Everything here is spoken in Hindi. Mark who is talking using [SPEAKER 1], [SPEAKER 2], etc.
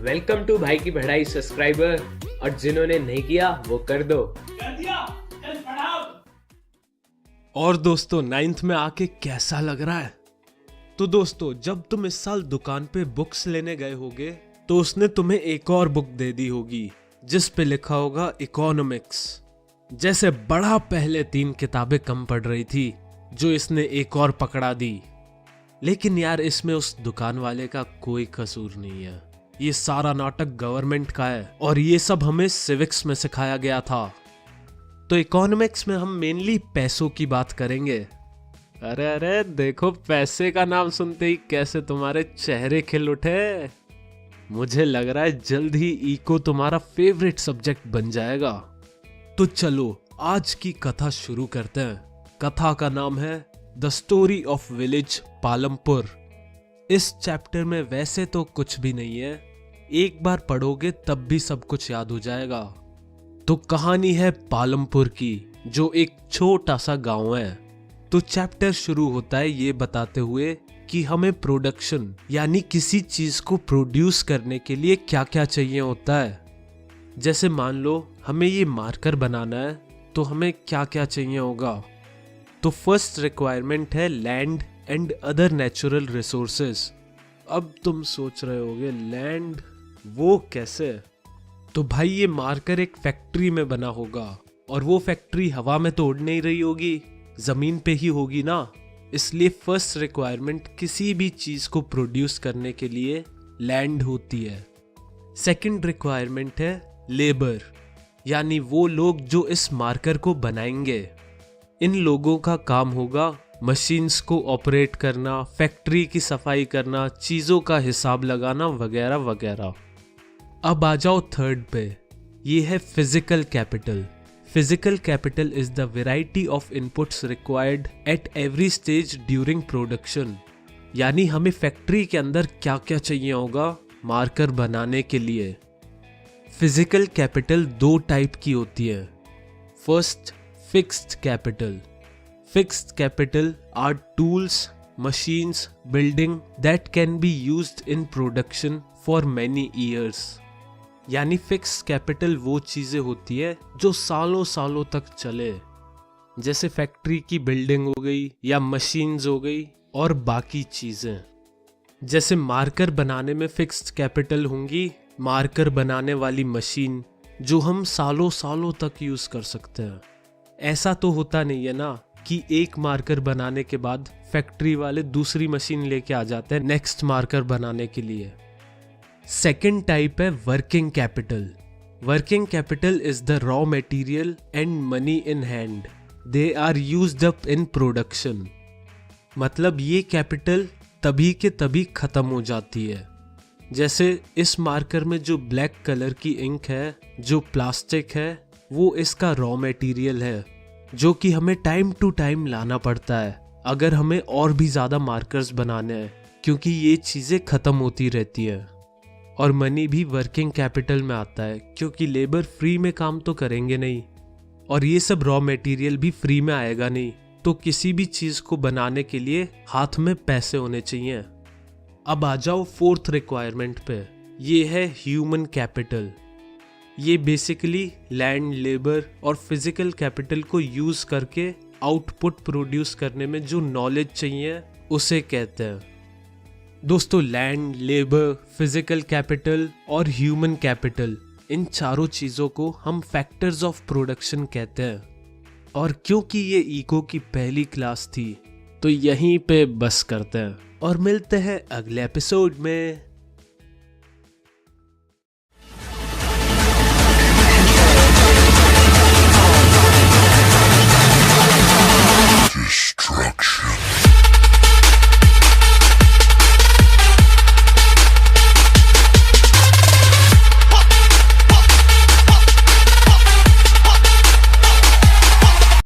[SPEAKER 1] वेलकम टू भाई की बढ़ाई सब्सक्राइबर, और जिन्होंने नहीं किया वो कर दो।
[SPEAKER 2] कर दिया, चल पढ़ाओ।
[SPEAKER 3] और दोस्तों 9th में आके कैसा लग रहा है? तो दोस्तों जब तुम इस साल दुकान पे बुक्स लेने गए होगे तो उसने तुम्हें एक और बुक दे दी होगी जिस पे लिखा होगा इकोनॉमिक्स। जैसे बड़ा पहले 3 किताबें कम पड़ रही थी जो इसने एक और पकड़ा दी। लेकिन यार इसमें उस दुकान वाले का कोई कसूर नहीं है, ये सारा नाटक गवर्नमेंट का है और ये सब हमें सिविक्स में सिखाया गया था। तो इकोनॉमिक्स में हम मेनली पैसों की बात करेंगे। अरे अरे देखो, पैसे का नाम सुनते ही कैसे तुम्हारे चेहरे खिल उठे। मुझे लग रहा है जल्द ही इको तुम्हारा फेवरेट सब्जेक्ट बन जाएगा। तो चलो आज की कथा शुरू करते हैं। कथा का नाम है the story of village Palampur. इस चैप्टर में वैसे तो कुछ भी नहीं है, एक बार पढ़ोगे तब भी सब कुछ याद हो जाएगा। तो कहानी है पालमपुर की, जो एक छोटा सा गांव है। तो चैप्टर शुरू होता है ये बताते हुए कि हमें प्रोडक्शन यानी किसी चीज को प्रोड्यूस करने के लिए क्या क्या चाहिए होता है। जैसे मान लो हमें ये मार्कर बनाना है तो हमें क्या क्या चाहिए होगा। तो फर्स्ट रिक्वायरमेंट है land and other natural resources. अब तुम सोच रहे होगे लैंड वो कैसे? तो भाई ये मार्कर एक फैक्ट्री में बना होगा और वो फैक्ट्री हवा में तो उड़ नहीं रही होगी, जमीन पे ही होगी ना। इसलिए फर्स्ट रिक्वायरमेंट किसी भी चीज को प्रोड्यूस करने के लिए लैंड होती है। सेकंड रिक्वायरमेंट है लेबर, यानी वो लोग जो इस मार्कर को बनाएंगे। इन लोगों का काम होगा मशीन्स को ऑपरेट करना, फैक्ट्री की सफाई करना, चीजों का हिसाब लगाना वगैरह वगैरह। अब आ जाओ थर्ड पे, ये है physical capital. Physical capital is the variety of inputs required at every stage during production. यानी हमें फैक्ट्री के अंदर क्या क्या चाहिए होगा मार्कर बनाने के लिए। फिजिकल कैपिटल 2 टाइप की होती है। First, fixed capital. Fixed capital R tools, machines, building that can be used in production for many years. यानी फिक्स कैपिटल वो चीजें होती है जो सालों सालों तक चले, जैसे फैक्ट्री की बिल्डिंग हो गई या मशीन्स हो गई और बाकी चीजें। जैसे मार्कर बनाने में फिक्स्ड कैपिटल होंगी मार्कर बनाने वाली मशीन जो हम सालों सालों तक यूज कर सकते हैं। ऐसा तो होता नहीं है ना कि एक मार्कर बनाने के बाद फैक्ट्री वाले दूसरी मशीन लेके आ जाते हैं नेक्स्ट मार्कर बनाने के लिए। सेकेंड टाइप है working capital. Working capital is the raw material and money in hand, they are used up in production. मतलब ये कैपिटल तभी के तभी खत्म हो जाती है। जैसे इस मार्कर में जो ब्लैक कलर की इंक है, जो प्लास्टिक है, वो इसका रॉ मटेरियल है जो कि हमें टाइम टू टाइम लाना पड़ता है अगर हमें और भी ज्यादा मार्कर्स बनाने हैं, क्योंकि ये चीजें खत्म होती रहती है। और मनी भी वर्किंग कैपिटल में आता है क्योंकि लेबर फ्री में काम तो करेंगे नहीं और ये सब रॉ मटेरियल भी फ्री में आएगा नहीं। तो किसी भी चीज को बनाने के लिए हाथ में पैसे होने चाहिए। अब आ जाओ फोर्थ रिक्वायरमेंट पे, ये है ह्यूमन कैपिटल। ये बेसिकली लैंड, लेबर और फिजिकल कैपिटल को यूज करके आउटपुट प्रोड्यूस करने में जो नॉलेज चाहिए उसे कहते हैं। दोस्तों लैंड, लेबर, फिजिकल कैपिटल और ह्यूमन कैपिटल, इन चारों चीजों को हम फैक्टर्स ऑफ प्रोडक्शन कहते हैं। और क्योंकि ये इको की पहली क्लास थी तो यहीं पे बस करते हैं और मिलते हैं अगले एपिसोड में।